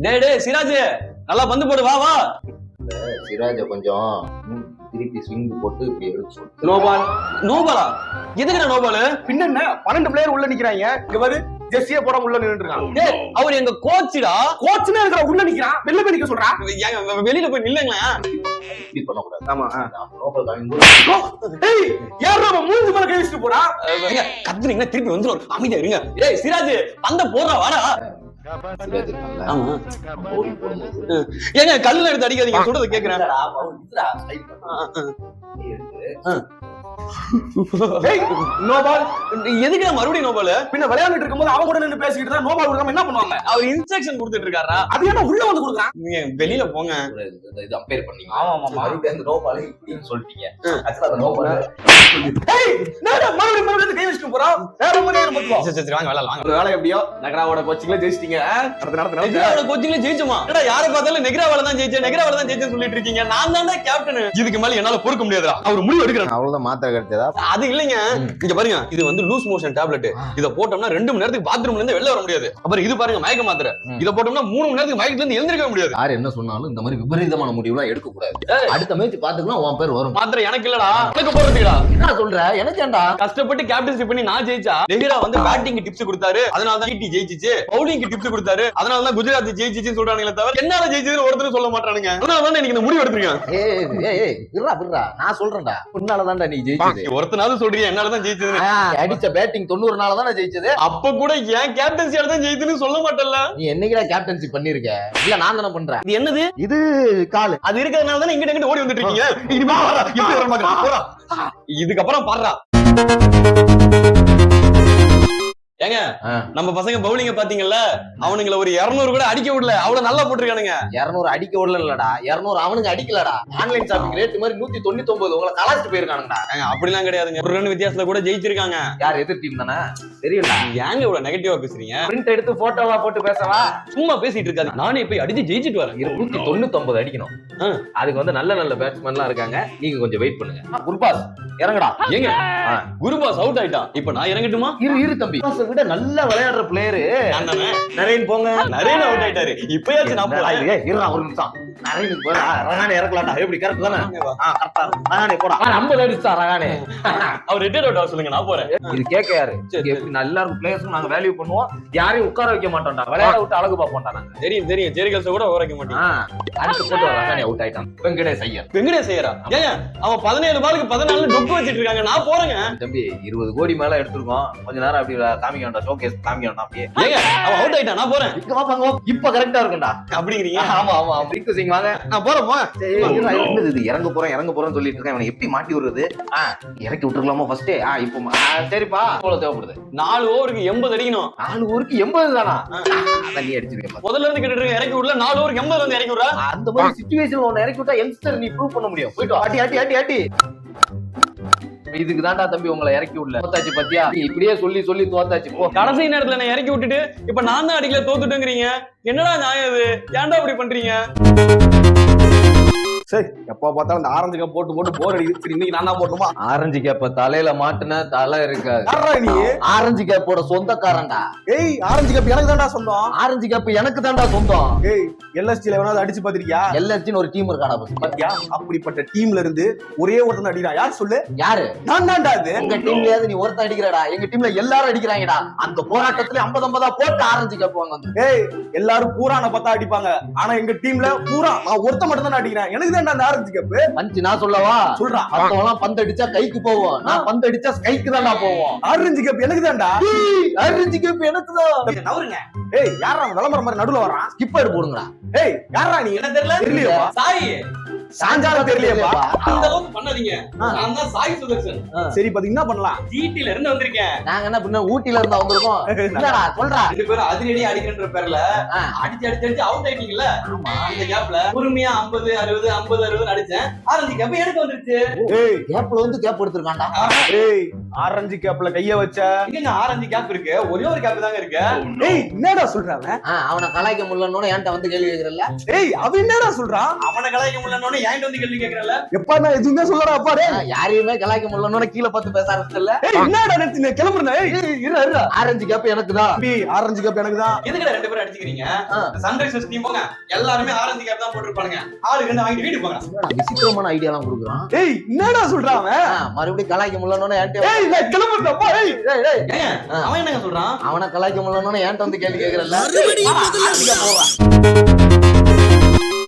டேய் சிராஜ், நல்லா பந்து போடு, வா வா. சிராஜ கொஞ்சம் திருப்பி ஸ்விங் போட்டு இப்படி எடுத்து நோபால். நோபாலா? எதுக்குடா நோபால்? பின்ன 12 பிளேயர் உள்ள நிக்கிறாங்க. இங்க பாரு, ஜெர்சியே போட உள்ள நின்னுட்டு இருக்கான். டேய், அவர் எங்க கோச்டா. கோச்னே இருக்கிற உள்ள நிக்கிறான். வெளில போய் நிக்க சொல்றா. ஏங்க வெளியில போய் நில்லுங்களா. இப்படி பண்ண கூடாது. ஆமா. நோபால் காமிங்க. டேய், யாரோ மூஞ்சி மேல கை வச்சிட்டு போறா. ஏங்க கத்துனீங்கன்னா திருப்பி வந்துரும். அமைதியா இருங்க. டேய் சிராஜ், பந்த போடுறா, வாடா. சிராஜ் இருக்கான்ல, ஆமா. பவுலிங் போடும்போது ஏங்க கல்லுல எடுத்து அடிக்காதீங்க, சொல்றத கேக்குறேன். டேய், நோபால். எதுக்கு மறுபடியும் நோபால்? பின்ன விளையாண்டுட்டு இருக்கும்போது அவன் கூட நின்னு பேசிக்கிட்டு தான் நோபால் கொடுக்காம என்ன பண்ணுவாங்க? அவர் இன்ஸ்ட்ரக்ஷன் கொடுத்துட்டு இருக்காரா? அது என்ன உள்ள வந்து கொடுக்குறான்? நீங்க வெளியில போங்க. இது அம்பையர் பண்ணீங்க. ஆமா. மறுபடியும் அந்த நோபால் இப்படின்னு சொல்லிட்டீங்க. ஆக்சுவலா அந்த நோபால் டேய், என்னடா மறுபடியும் கை வச்சிட்டு போறா? வேற மாதிரி போட்டுவா. சரி வாங்க வேலை வாங்க. ஒரு வேலை எப்படியோ நகராவோட கோச்சிங்ல ஜெயிச்சிட்டீங்க. நடத்து. நெக்ராவோட கோச்சிங்ல ஜெயிச்சோமா? என்னடா யார பார்த்தாலும் நெக்ராவால தான் ஜெயிச்சேன்னு சொல்லிட்டு இருக்கீங்க. நான் தான்டா கேப்டன். இதுக்கு மேல என்னால பொறுக்க முடியாதுடா. அவர் முடிவு எடுக்கறாரு. அவ்வளவுதான் மாத்திரை கிடைச்சதா? அது இல்லைங்க. இங்க பாருங்க, இது வந்து லூஸ் மோஷன் டேப்லெட். இத போட்டோம்னா 2 மணி நேரத்துக்கு பாத்ரூம்ல இருந்து வெளில வர முடியாது. அப்புறம் இது பாருங்க மயக்க மாத்திரை. இத போட்டோம்னா 3 மணி நேரத்துக்கு மயக்கத்துல இருந்து எழுந்திருக்க முடியாது. யார் என்ன சொன்னாலும் இந்த மாதிரி விபரீதமான முடிவுலாம் எடுக்க கூடாது. அடுத்த மேட்ச் பாத்துக்கலாம், உன் பேர் வரும். மாத்திரை எனக்கு இல்லடா, எனக்கு போறதுக்குடா. என்ன சொல்ற? எனக்கு ஏன்டா? கஷ்டப்பட்டு கேப்டன்ஷிப் பண்ணி நான் ஜெயிச்சா, நெஹ்ரா வந்து பேட்டிங் டிப்ஸ் கொடுத்தாரு, அதனால தான் ஈட்டி ஜெயிச்சிச்சு. பவுலிங் டிப்ஸ் கொடுத்தாரு, அதனால தான் குஜராத் ஜெயிச்சிச்சுன்னு சொல்றாங்களே தவிர என்னால ஜெயிச்சதுன்னு ஒருத்தரும் சொல்ல மாட்டானுங்க. அதனால தான் எனக்கு இந்த முடிவு எடுத்துருக்கேன். ஏய் விர்ரா நான் சொல்றேன்டா, உன்னாலதான்டா நீ ஜெயிச்சது. ஒருத்தனாவது சொல்றீங்க என்னால தான் ஜெயிச்சதுன்னு. அடிச்ச பேட்டிங் 90 நாள தான் ஜெயிச்சது. அப்ப கூட ஏன் கேப்டன்சியால தான் ஜெயிச்சுன்னு சொல்ல மாட்டல்ல. நீ என்னைக்குடா கேப்டன்சி பண்ணிருக்க? இல்ல நான் தானே பண்றேன். இது என்னது? இது கால். அது இருக்கிறதுனால தானே இங்கிட்ட ஓடி வந்துட்டு இருக்கீங்க. இனிமே பாருடா, எப்படி வர மாட்டேன் போடா. இதுக்கப்புறம் பாடுறா. ஏங்க நம்ம பசங்க பவுலிங்க பாத்தீங்கல்ல, அவனுங்கள ஒரு 200 கூட அடிக்க விடல, அவ்வளவு நல்லா போட்டுருக்கானுங்க. 200 அடிக்க விடல இல்லடா, 200 அவனுக்கு அடிக்கலடா. ஆன்லைன் ஷாப்பிங் ரேட் மாதிரி 199 உங்களை கலாச்சிட்டு போயிருக்கானுங்கடா. அப்படிலாம் கிடையாதுங்க, ஒரு ரன் வித்தியாசத்துல கூட ஜெயிச்சிருக்காங்க. யார் எதிர் டீம் தானே? தெரியல. ஏங்க இவ்வளவு நெகட்டிவா பேசுறீங்க? பிரிண்ட் எடுத்து போட்டோவா போட்டு பேசவா? சும்மா பேசிட்டு இருக்காது. நானே போய் அடிச்சு ஜெயிச்சிட்டு வரேன். 199 அடிக்கணும். அதுக்கு வந்து நல்ல நல்ல பேட்ஸ்மேன்லாம் இருக்காங்க. நீங்க கொஞ்சம் வெயிட் பண்ணுங்க. குருபாஸ் இறங்கடா. ஏங்க குருபாஸ் அவுட் ஆயிட்டான், இப்ப நான் இறங்கட்டுமா? இரு தம்பி, விட நல்லா விளையாடுற பிளேயர் நரேன் போங்க. நரேன் அவுட் ஆயிட்டாரு, இப்பயாச்சும் நான் போறேன். இருடா ஒரு நிமிஷம். நரேனுக்கு போறா, ரகானே இறக்கலாம்டா. எப்படி கரெக்ட் தானே? கரெக்டா ரகானே போடா. 50 அடிச்சா ரகானே. அவர் ரிட்டையர் அவுட் ஆக சொல்லுங்க, நான் போறேன். இது கேக்க யாரு? எப்படி நல்லா இருக்கும் பிளேயர்ஸ் நாங்க வேல்யூ பண்ணுவோம். யாரையும் உட்கார வைக்க மாட்டோம்டா, விளையாட விட்டு அழகு பாப்போம்டா நாங்க. தெரியும் ஜெரிகல்ஸ் கூட உட்கார வைக்க மாட்டோம். அடுத்து போட்டு ரகானே அவுட் ஆயிட்டான். வெங்கடேஷ் ஐயரா. ஏங்க அவன் 17 பாலுக்கு 14 டொக்கு வச்சிட்டு இருக்காங்க, நான் போறேங்க. தம்பி 20 கோடி மேல எடுத்துருக்கோம். கொஞ்ச நேரம் அப்படி காமிக்க வேண்டாம், ஷோகேஸ் காமிக்க வேண்டாம். அப்படியே ஏங்க அவன் அவுட் ஆயிட்டான், நான் போறேன். இப்ப கரெக்டா இருக்கும்டா. அப்படிங்கிறீங்க? ஆமா ரிங்கு சிங் வாங்க, நான் போறேன். இது இறங்க போறேன்னு சொல்லிட்டு இருக்கேன். இவனை எப்படி மாட்டி விடுறது? இறக்கி விட்டுருக்கலாமா ஃபர்ஸ்ட்? இப்போ சரிப்பா, எவ்வளவு தேவைப்படுது? 4 ஓவருக்கு 80 அடிக்கணும். 4 ஓவருக்கு 80 தானா? அதான் நீ அடிச்சிருக்க. முதல்ல இருந்து கேட்டுட்டு இருக்க, இறக்கி விடல. 4 ஓவருக்கு 80 வந்து இறக்கி விடுறா. அந்த மாதிரி சிச்சுவேஷன்ல உன்னை இறக்கி விட்டா யங்ஸ்டர் நீ ப்ரூவ் பண்ண முடியும். போயிட்டு அடி. இதுக்கு தான்டா தம்பி உங்களை இறக்கி விடல. தோத்தாச்சு பத்தியா? இப்படியே சொல்லி தோத்தாச்சு. போ. கடைசி நேரத்துல நான் இறக்கி விட்டுட்டு இப்ப நான் தான் அடிக்கல தோத்துட்டேங்கிறீங்க. என்னடா நியாயம் இது? ஏன்டா இப்படி பண்றீங்க? சரி, எப்ப பார்த்தாலும் இந்த ஆரஞ்சு கேப் போட்டு போர் அடிக்குது. சரி, இன்னைக்கு நான் தான் போட்டுமா? ஆரஞ்சு கேப்ப தலையில மாட்டுன தலை இருக்காது. யாரா நீ? ஆரஞ்சு கேப்போட சொந்தக்காரன்டா. ஏய், ஆரஞ்சு கேப் எனக்கு தான்டா சொந்தம். ஆரஞ்சு கேப் எனக்கு தான்டா சொந்தம். ஏய், எல்எஸ்டில வேணாலும் அடிச்சு பாத்திருக்கியா? எல்எஸ்டின்னு ஒரு டீம் இருக்காடா பாத்தியா? அப்படிப்பட்ட டீம்ல இருந்து ஒரே ஒருத்தன் அடிக்கிறான். யார் சொல்லு? யாரு? நான் தான்டா. அது எங்க டீம்லயாவது நீ ஒருத்தன் அடிக்கிறடா. எங்க டீம்ல எல்லாரும் அடிக்கிறாங்கடா. அந்த போராட்டத்துல 50 போட்டு ஆரஞ்சு கேப் வாங்க. ஏய், எல்லாரும் பூரான பார்த்தா அடிப்பாங்க. ஆனா எங்க டீம்ல பூரா நான் ஒருத்த மட்டும் தான் அடிக்கிறேன். எனக்கு தான்டா அந்த ஆரஞ்சு கேப். பஞ்ச் நான் சொல்லவா? சொல்றா. மத்தவங்கலாம் பந்து அடிச்சா கைக்கு போவோம். நான் பந்து அடிச்சா ஸ்கைக்கு தான்டா போவோம். ஆரஞ்சு கேப் எனக்கு தான்டா. ஆரஞ்சு கேப் எனக்கு தான். நவருங்க. ஏய், யாரா விளம்பரம் மாதிரி நடுவுல வரான்? ஸ்கிப்பர் போடுங்கடா. ஏய், யாரா நீ? என்ன தெரியல? தெரியலையா? சாய் சாஞ்சால தெரியலையா? அந்த அளவுக்கு பண்ணாதீங்க. நான் தான் சாய் சுதர்சன். சரி, பாத்தீங்க என்ன பண்ணலாம்? ஜிடில இருந்து வந்திருக்கேன். நாங்க என்ன பண்ண, ஊட்டில இருந்து வந்திருக்கோம். இல்லடா சொல்றா. இது பேர் அதிரடி அடிக்கின்ற பேர்ல அடிச்சு அவுட் ஆயிட்டீங்கல்ல. அந்த கேப்ல பொறுமையா 50 60 அடிச்சேன். ஆரஞ்சு கேப் எனக்கு வந்துருச்சு. ஏய், கேப்ல வந்து கேப் எடுத்துருக்கான்டா. ஏய், ஆரஞ்சு கேப்ல கைய வச்ச. இங்க ஆரஞ்சு கேப் இருக்கு, ஒரே ஒரு கேப் தாங்க இருக்கு. ஏய், என்னடா சொல்றாங்க? அவனை கலாய்க்க முடியலன்னு என்கிட்ட வந்து கேள்வி கேக்குறல்ல. ஏய், அவன் என்னடா சொல்றான்? அவனை கலாய்க்க முடியலன்னு போய் என்கிட்ட வந்து கேள்வி கேக்குறல? எப்பா நான் எதுவுமே சொல்லடா அப்பா டேய். யாரையுமே கலாய்க்க முடியலன்னு கீழே பார்த்து பேச ஆரம்பிச்சல. ஏய் என்னடா நினைச்சு நீ கிளம்புறா? ஏய் இரு ஆரஞ்சு கேப் எனக்கு தான். தம்பி ஆரஞ்சு கப் எனக்கு தான். எதுக்குடா ரெண்டு பேரும் அடிச்சுக்கிறீங்க? சன்ரைசர்ஸ் டீம் போங்க. எல்லாரும் ஆரஞ்சு கேப் தான் போட்டுருப்பானுங்க. ஆளுக்கு ரெண்டு வாங்கிட்டு வீட்டுக்கு போங்க. விசித்திரமான ஐடியா எல்லாம் கொடுக்குறான். ஏய் என்னடா சொல்றான் அவன்? மறுபடியும் கலாய்க்க முடியலன்னு என்கிட்ட ஏய் நான் கிளம்புறேன் அப்பா. ஏய் ஏங்க, அவன் என்னங்க சொல்றான்? அவனை கலாய்க்க முடியலன்னு என்கிட்ட வந்து கேள்வி கேக்குறல்ல.